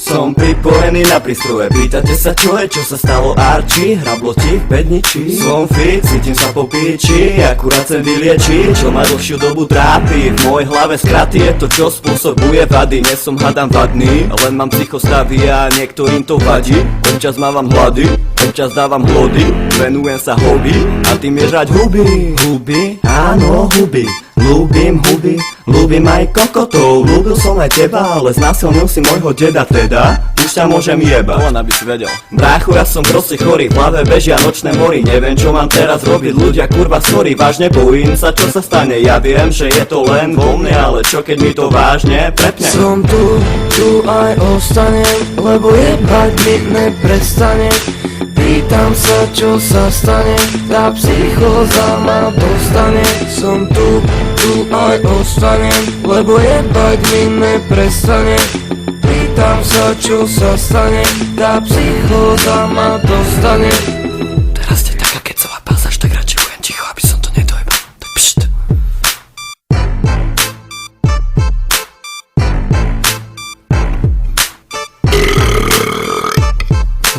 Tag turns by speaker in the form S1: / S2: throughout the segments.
S1: Som pripojený na prístroje, pýtate sa čo sa stalo Arči? Hrablo ti v bedniči? Som fit, cítim sa po píči, akurát sem vylieči, čo ma dlhšiu dobu trápi. V mojej hlave skraty je to, čo spôsobuje vady. Nie som hadám vadný, len mám psychostavy a niektorým to vadí. Občas mávam hlady, občas dávam hlody, venujem sa hobby a tým je žrať huby. Huby? Áno, huby. Ľúbim huby, ľúbim aj kokotov. Ľúbil som aj teba, ale znásilnil si môjho deda teda. Už ťa môžem jebať, len aby si vedel. Bráchu, ja som proste chorý, v hlave bežia nočné mory. Neviem čo mám teraz robiť, ľudia kurva sorry. Vážne bojím sa čo sa stane, ja viem, že je to len vo mne, ale čo keď mi to vážne prepne.
S2: Som tu aj ostanem, lebo jebať mi neprestane. Pýtam sa čo sa stane, tá psychóza ma dostane. Som tu aj ostanem, lebo jebať mi neprestane. Pýtam sa čo sa stane, tá psychóza ma dostane. Teraz ste taká kecová pasáž, tak radšej budem ticho, aby som to nedojebal. Tak pšt.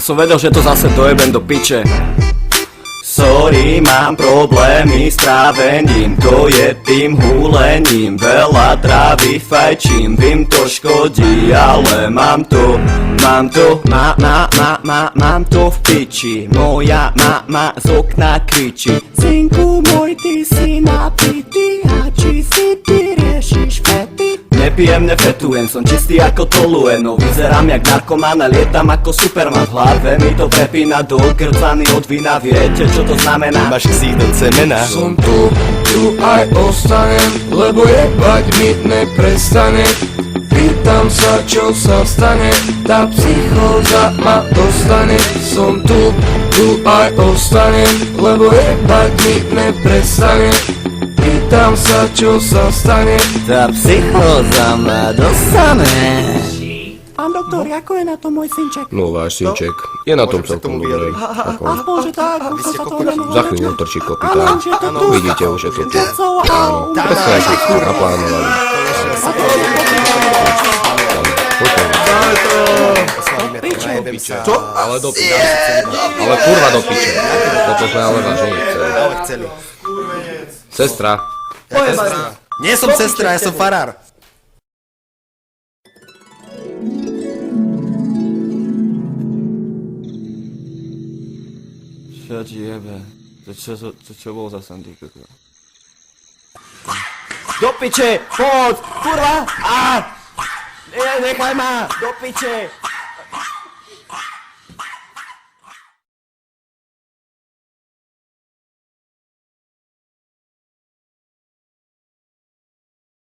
S1: Som vedel, že to zase dojebem do piče. Sorry, mám problémy s trávením, to je tým húlením. Veľa trávy fajčím, vím to škodí, ale mám to v piči. Moja mama z okna kričí: synku môj, ty si napitý, a či si ty riešiš fety? Nepijem, nefetujem, som čistý ako tolueno. Vyzerám jak narkoman a lietam ako Superman. V hlave mi to prepína do grcaný od vína. Viete čo to znamená? Máš ksík do cemena.
S2: Som tu aj ostanem, lebo jebať mi neprestane. Pýtam sa čo sa stane, tá psychóza ma dostane. Som tu aj ostanem, lebo jebať mi neprestane. Pýtam sa čo sa stane,
S1: tá psychóza ma dostane.
S3: Pán doktor, ako je na to môj synček?
S4: No váš synček je na tom celkom dobre.
S3: Aspoň, že tak, už sa to nemohlo.
S4: Za chvíľu trčí kopytá.
S3: Ale že to tu
S4: Vidíte už, že to tu. Áno,
S3: Áno,
S4: presne ako ste naplánovali.
S3: Čo?
S4: Ale do piče. Ale kurva do piče. Toto sme ale vážne chceli. Sestra.
S5: Nie som sestra, ja som farár.
S1: Čo ti jebe? To čo bol za sandík? Do piče! Poď! Kurva! Nechaj ma! Do piče!